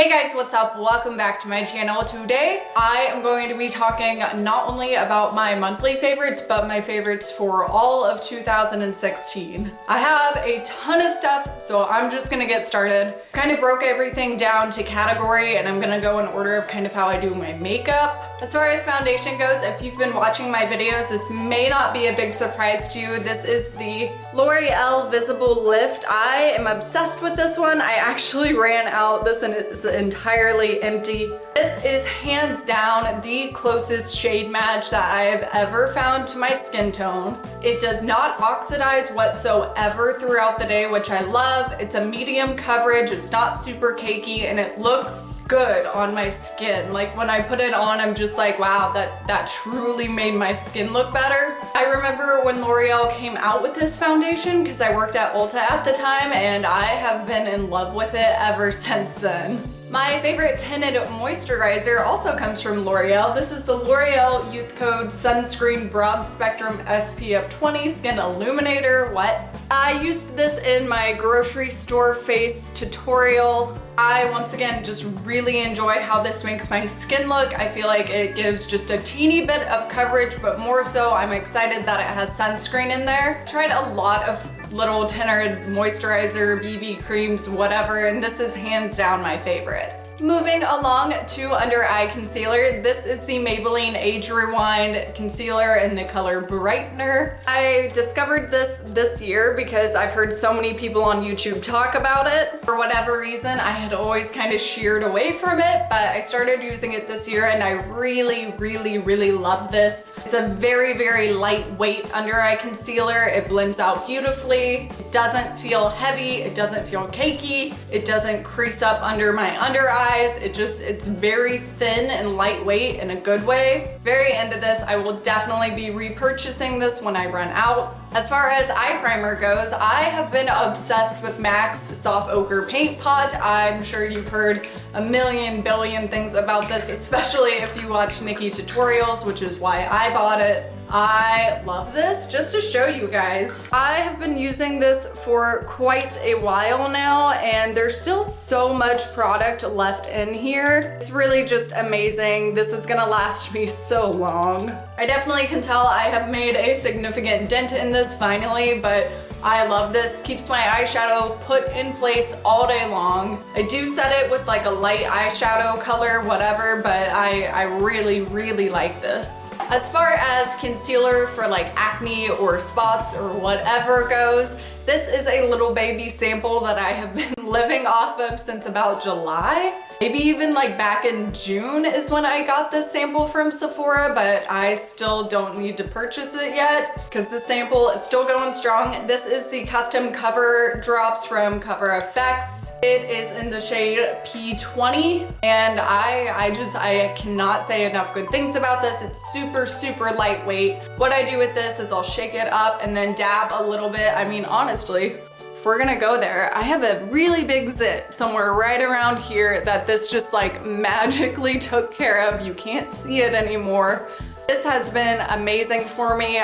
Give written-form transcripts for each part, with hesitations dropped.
Hey guys, what's up? Welcome back to my channel. Today I am going to be talking not only about my monthly favorites, but my favorites for all of 2016. I have a ton of stuff, so I'm just gonna get started. Kind of broke everything down to category, and I'm gonna go in order of kind of how I do my makeup. As far as foundation goes, if you've been watching my videos, this may not be a big surprise to you. This is the L'Oreal Visible Lift. I am obsessed with this one. I actually ran out. This is entirely empty. This is hands down the closest shade match that I have ever found to my skin tone. It does not oxidize whatsoever throughout the day, which I love. It's a medium coverage, it's not super cakey, and it looks good on my skin. Like when I put it on, I'm just like, wow, that truly made my skin look better. I remember when L'Oreal came out with this foundation because I worked at Ulta at the time, and I have been in love with it ever since then. My favorite tinted moisturizer also comes from L'Oreal. This is the L'Oreal Youth Code Sunscreen Broad Spectrum SPF 20 Skin Illuminator. What? I used this in my grocery store face tutorial. I, once again, just really enjoy how this makes my skin look. I feel like it gives just a teeny bit of coverage, but more so, I'm excited that it has sunscreen in there. Tried a lot of little tinted moisturizer, BB creams, whatever, and this is hands down my favorite. Moving along to under eye concealer, this is the Maybelline Age Rewind concealer in the color Brightener. I discovered this year because I've heard so many people on YouTube talk about it. For whatever reason, I had always kind of sheered away from it, but I started using it this year and I really love this. It's a very lightweight under eye concealer. It blends out beautifully. It doesn't feel heavy. It doesn't feel cakey. It doesn't crease up under my under eye. It's very thin and lightweight in a good way. Very end of this, I will definitely be repurchasing this when I run out. As far as eye primer goes, I have been obsessed with MAC's Soft Ochre Paint Pot. I'm sure you've heard a million billion things about this, especially if you watch Nikki tutorials, which is why I bought it. I love this. Just to show you guys, I have been using this for quite a while now, and there's still so much product left in here. It's really just amazing. This is gonna last me so long. I definitely can tell I have made a significant dent in this finally, but I love this. Keeps my eyeshadow put in place all day long. I do set it with like a light eyeshadow color, whatever, but I really like this. As far as concealer for like acne or spots or whatever goes, this is a little baby sample that I have been living off of since about July. Maybe even like back in June is when I got this sample from Sephora, but I still don't need to purchase it yet because this sample is still going strong. This is the custom cover drops from Cover FX. It is in the shade P20, and I cannot say enough good things about this. It's super lightweight. What I do with this is I'll shake it up and then dab a little bit. I mean, honestly, if we're gonna go there, I have a really big zit somewhere right around here that this just like magically took care of. You can't see it anymore. This has been amazing for me.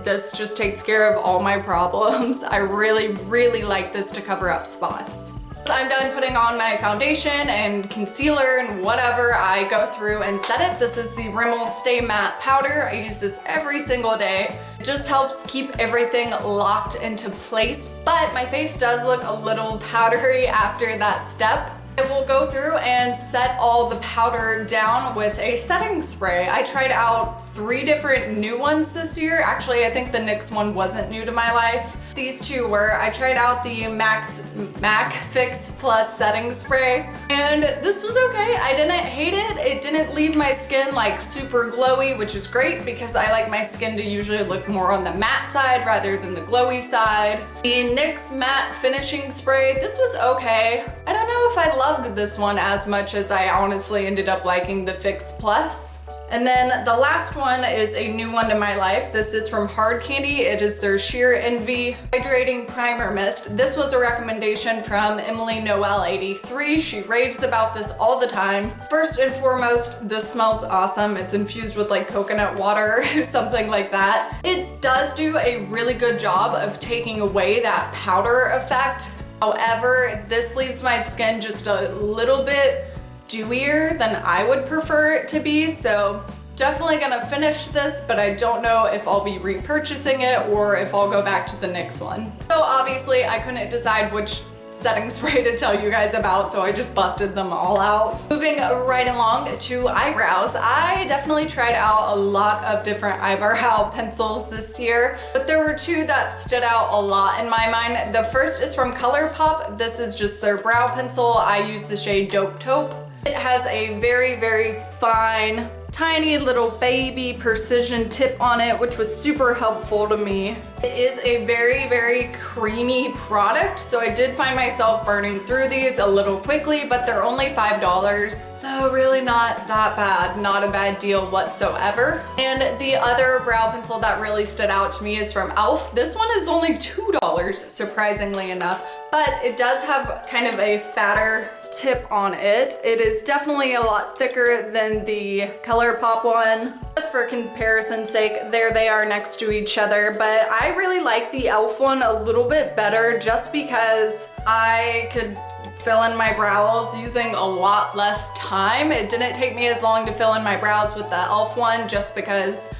This just takes care of all my problems. I really like this to cover up spots. I'm done putting on my foundation and concealer and whatever. I go through and set it. This is the Rimmel Stay Matte Powder. I use this every single day. It just helps keep everything locked into place, but my face does look a little powdery after that step. I will go through and set all the powder down with a setting spray. I tried out 3 different new ones this year. Actually, I think the NYX one wasn't new to my life. These two were. I tried out the MAC Fix Plus setting spray, and this was okay. I didn't hate it. It didn't leave my skin like super glowy, which is great because I like my skin to usually look more on the matte side rather than the glowy side. The NYX Matte Finishing Spray, this was okay. I don't know if I loved this one as much as I honestly ended up liking the Fix Plus. And then the last one is a new one to my life. This is from Hard Candy. It is their Sheer Envy Hydrating Primer Mist. This was a recommendation from Emily Noel 83. She raves about this all the time. First and foremost, this smells awesome. It's infused with like coconut water or something like that. It does do a really good job of taking away that powder effect. However, this leaves my skin just a little bit dewier than I would prefer it to be, so definitely gonna finish this, but I don't know if I'll be repurchasing it or if I'll go back to the NYX one. So obviously I couldn't decide which setting spray to tell you guys about, so I just busted them all out. Moving right along to eyebrows. I definitely tried out a lot of different eyebrow pencils this year, but there were two that stood out a lot in my mind. The first is from ColourPop. This is just their brow pencil. I use the shade Dope Taupe. It has a very, very fine, tiny little baby precision tip on it, which was super helpful to me. It is a very, very creamy product, so I did find myself burning through these a little quickly, but they're only $5, so really not that bad, not a bad deal whatsoever. And the other brow pencil that really stood out to me is from e.l.f. This one is only $2, surprisingly enough, but it does have kind of a fatter tip on it. It is definitely a lot thicker than the ColourPop one. Just for comparison's sake, there they are next to each other, but I really like the e.l.f. one a little bit better just because I could fill in my brows using a lot less time. It didn't take me as long to fill in my brows with the e.l.f. one just because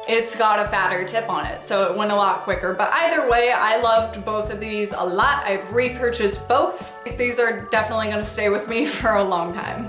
it's got a fatter tip on it, so it went a lot quicker. But either way, I loved both of these a lot. I've repurchased both. These are definitely gonna stay with me for a long time.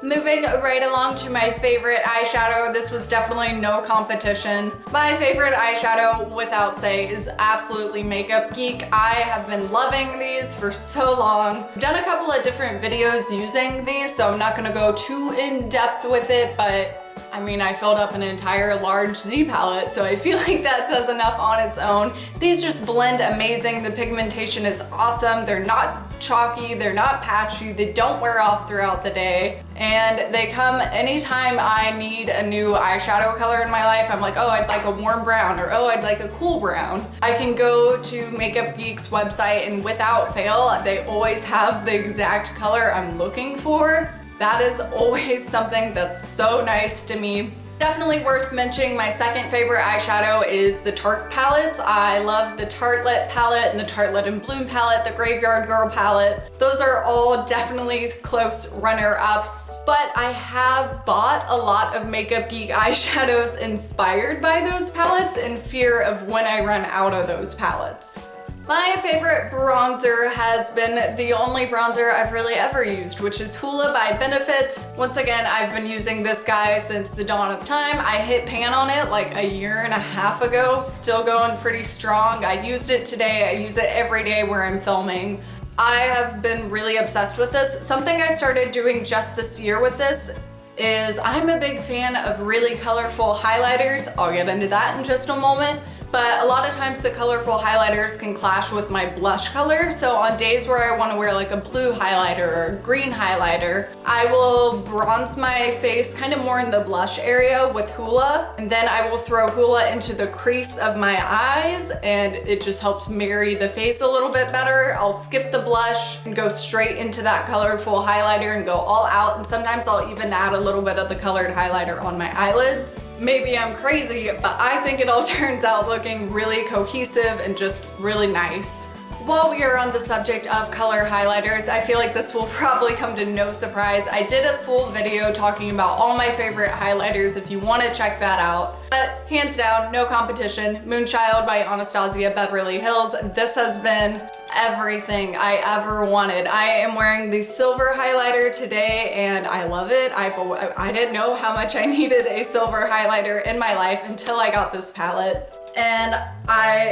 Moving right along to my favorite eyeshadow. This was definitely no competition. My favorite eyeshadow, without say, is absolutely Makeup Geek. I have been loving these for so long. I've done a couple of different videos using these, so I'm not gonna go too in depth with it, but I mean, I filled up an entire large Z palette, so I feel like that says enough on its own. These just blend amazing. The pigmentation is awesome. They're not chalky, they're not patchy, they don't wear off throughout the day, and they come anytime I need a new eyeshadow color in my life. I'm like, oh, I'd like a warm brown, or oh, I'd like a cool brown. I can go to Makeup Geek's website and without fail, they always have the exact color I'm looking for. That is always something that's so nice to me. Definitely worth mentioning, my second favorite eyeshadow is the Tarte palettes. I love the Tartelette palette and the Tartelette in Bloom palette, the Graveyard Girl palette. Those are all definitely close runner-ups, but I have bought a lot of Makeup Geek eyeshadows inspired by those palettes in fear of when I run out of those palettes. My favorite bronzer has been the only bronzer I've really ever used, which is Hoola by Benefit. Once again, I've been using this guy since the dawn of time. I hit pan on it like a year and a half ago, still going pretty strong. I used it today, I use it every day where I'm filming. I have been really obsessed with this. Something I started doing just this year with this is I'm a big fan of really colorful highlighters. I'll get into that in just a moment. But a lot of times the colorful highlighters can clash with my blush color. So on days where I want to wear like a blue highlighter or a green highlighter, I will bronze my face kind of more in the blush area with Hoola. And then I will throw Hoola into the crease of my eyes and it just helps marry the face a little bit better. I'll skip the blush and go straight into that colorful highlighter and go all out. And sometimes I'll even add a little bit of the colored highlighter on my eyelids. Maybe I'm crazy, but I think it all turns out looking really cohesive and just really nice. While we are on the subject of color highlighters, I feel like this will probably come to no surprise. I did a full video talking about all my favorite highlighters if you want to check that out. But hands down, no competition, Moonchild by Anastasia Beverly Hills. This has been everything I ever wanted. I am wearing the silver highlighter today and I love it. I didn't know how much I needed a silver highlighter in my life until I got this palette. And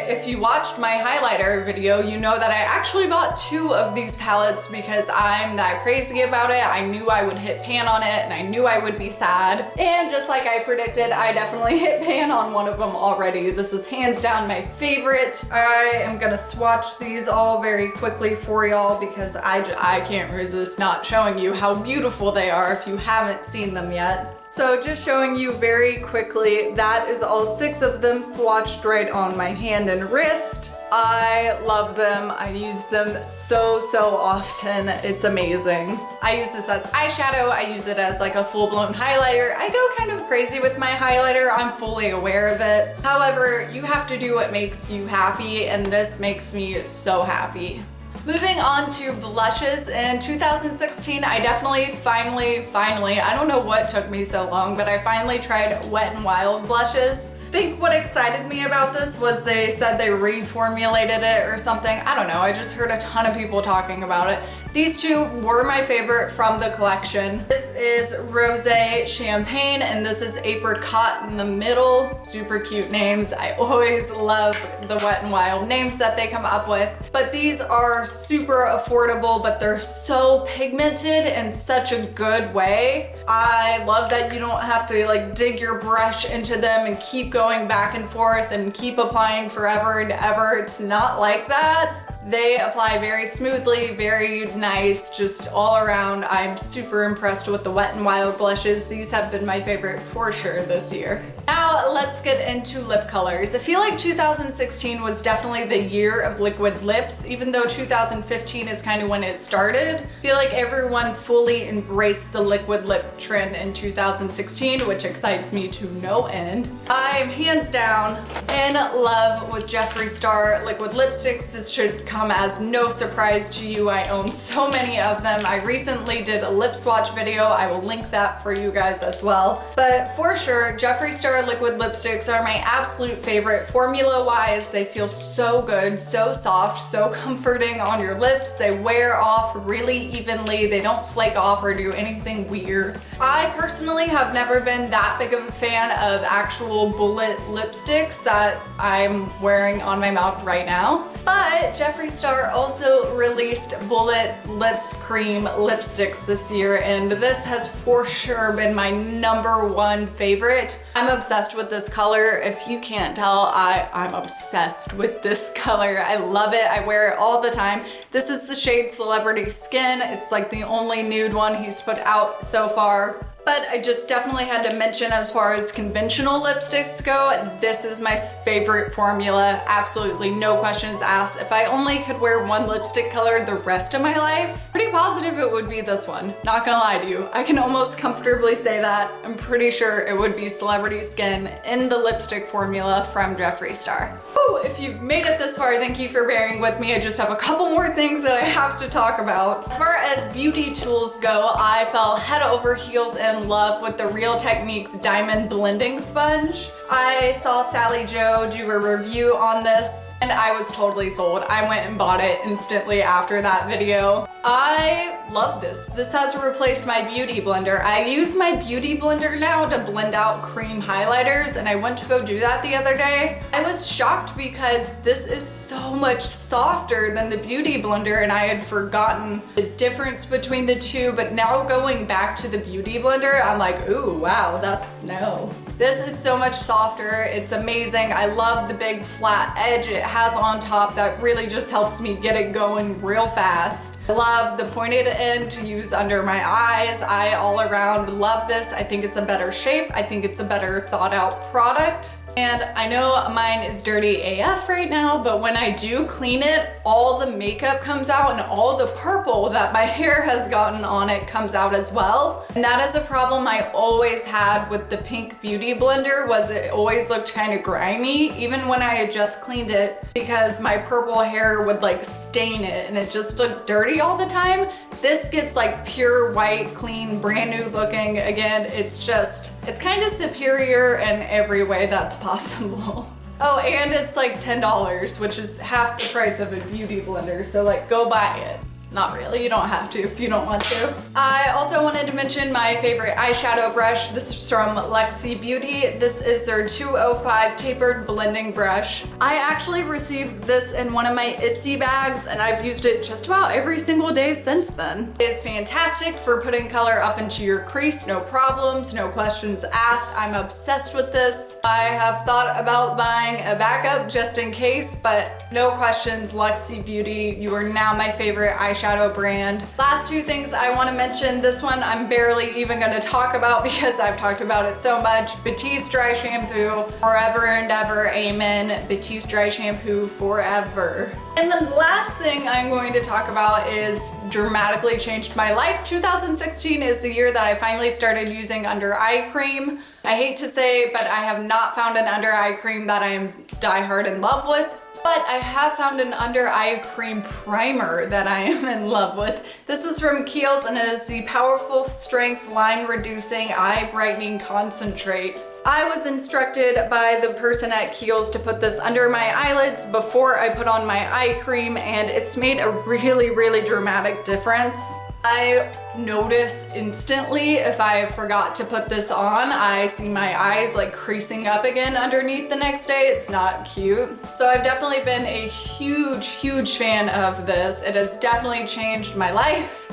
if you watched my highlighter video, you know that I actually bought 2 of these palettes because I'm that crazy about it. I knew I would hit pan on it and I knew I would be sad. And just like I predicted, I definitely hit pan on one of them already. This is hands down my favorite. I am gonna swatch these all very quickly for y'all because I can't resist not showing you how beautiful they are if you haven't seen them yet. So just showing you very quickly, that is all 6 of them swatched right on my hand and wrist. I love them. I use them so often. It's amazing. I use this as eyeshadow. I use it as like a full-blown highlighter. I go kind of crazy with my highlighter. I'm fully aware of it. However, you have to do what makes you happy, and this makes me so happy. Moving on to blushes, in 2016, I definitely finally, I don't know what took me so long, but I finally tried Wet n Wild blushes. I think what excited me about this was they said they reformulated it or something. I don't know, I just heard a ton of people talking about it. These two were my favorite from the collection. This is Rosé Champagne and this is Apricot in the middle. Super cute names. I always love the Wet n Wild names that they come up with. But these are super affordable, but they're so pigmented in such a good way. I love that you don't have to like dig your brush into them and keep going back and forth and keep applying forever and ever. It's not like that. They apply very smoothly, very nice, just all around. I'm super impressed with the Wet n Wild blushes. These have been my favorite for sure this year. Now let's get into lip colors. I feel like 2016 was definitely the year of liquid lips, even though 2015 is kind of when it started. I feel like everyone fully embraced the liquid lip trend in 2016, which excites me to no end. I'm hands down in love with Jeffree Star liquid lipsticks. This should come as no surprise to you. I own so many of them. I recently did a lip swatch video. I will link that for you guys as well. But for sure, Jeffree Star liquid lipsticks are my absolute favorite. Formula wise, they feel so good, so soft, so comforting on your lips. They wear off really evenly. They don't flake off or do anything weird. I personally have never been that big of a fan of actual bullet lipsticks that I'm wearing on my mouth right now. But Jeffree Star also released bullet lip cream lipsticks this year, and this has for sure been my #1 favorite. I'm obsessed with this color. If you can't tell, I'm obsessed with this color. I love it. I wear it all the time. This is the shade Celebrity Skin. It's like the only nude one he's put out so far. But I just definitely had to mention, as far as conventional lipsticks go, this is my favorite formula. Absolutely no questions asked. If I only could wear one lipstick color the rest of my life, pretty positive it would be this one. Not gonna lie to you. I can almost comfortably say that. I'm pretty sure it would be Celebrity Skin in the lipstick formula from Jeffree Star. Oh, if you've made it this far, thank you for bearing with me. I just have a couple more things that I have to talk about. As far as beauty tools go, I fell head over heels in love with the Real Techniques Diamond Blending Sponge. I saw Sally Jo do a review on this and I was totally sold. I went and bought it instantly after that video. I love this. This has replaced my beauty blender. I use my beauty blender now to blend out cream highlighters, and I went to go do that the other day. I was shocked because this is so much softer than the beauty blender and I had forgotten the difference between the two, but now going back to the beauty blender, I'm like, ooh, wow, no. This is so much softer. It's amazing. I love the big flat edge it has on top that really just helps me get it going real fast. I love the pointed end to use under my eyes. I all around love this. I think it's a better shape. I think it's a better thought out product. And I know mine is dirty AF right now, but when I do clean it, all the makeup comes out and all the purple that my hair has gotten on it comes out as well. And that is a problem I always had with the pink beauty blender, was it always looked kind of grimy, even when I had just cleaned it, because my purple hair would like stain it and it just looked dirty all the time. This gets like pure white, clean, brand new looking. Again, it's kind of superior in every way that's possible. Oh, and it's like $10, which is half the price of a beauty blender. So like, go buy it. Not really, you don't have to if you don't want to. I also wanted to mention my favorite eyeshadow brush. This is from Lexi Beauty. This is their 205 tapered blending brush. I actually received this in one of my Ipsy bags and I've used it just about every single day since then. It's fantastic for putting color up into your crease, no problems, no questions asked. I'm obsessed with this. I have thought about buying a backup just in case, but no questions, Lexi Beauty, you are now my favorite eyeshadow brand. Last two things I want to mention. This one I'm barely even going to talk about because I've talked about it so much. Batiste Dry Shampoo, forever and ever, amen. Batiste Dry Shampoo forever. And the last thing I'm going to talk about is dramatically changed my life. 2016 is the year that I finally started using under eye cream. I hate to say, but I have not found an under eye cream that I am diehard in love with. But I have found an under eye cream primer that I am in love with. This is from Kiehl's and it is the Powerful Strength Line Reducing Eye Brightening Concentrate. I was instructed by the person at Kiehl's to put this under my eyelids before I put on my eye cream, and it's made a really dramatic difference. I notice instantly if I forgot to put this on, I see my eyes like creasing up again underneath the next day. It's not cute. So I've definitely been a huge fan of this. It has definitely changed my life.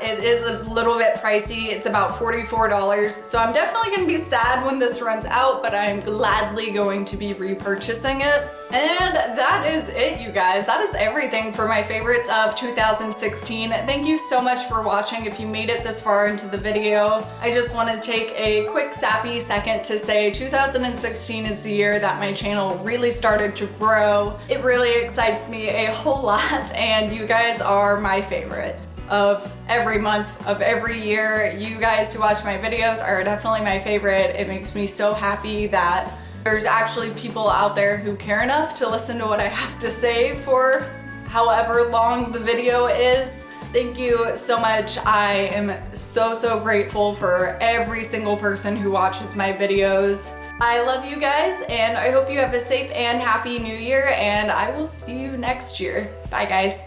It is a little bit pricey. It's about $44. So I'm definitely gonna be sad when this runs out, but I'm gladly going to be repurchasing it. And that is it, you guys. That is everything for my favorites of 2016. Thank you so much for watching. If you made it this far into the video, I just want to take a quick sappy second to say 2016 is the year that my channel really started to grow. It really excites me a whole lot, and you guys are my favorite of every month of every year. You guys who watch my videos are definitely my favorite. It makes me so happy that there's actually people out there who care enough to listen to what I have to say for however long the video is. Thank you so much. I am so grateful for every single person who watches my videos. I love you guys, and I hope you have a safe and happy new year, and I will see you next year. Bye guys.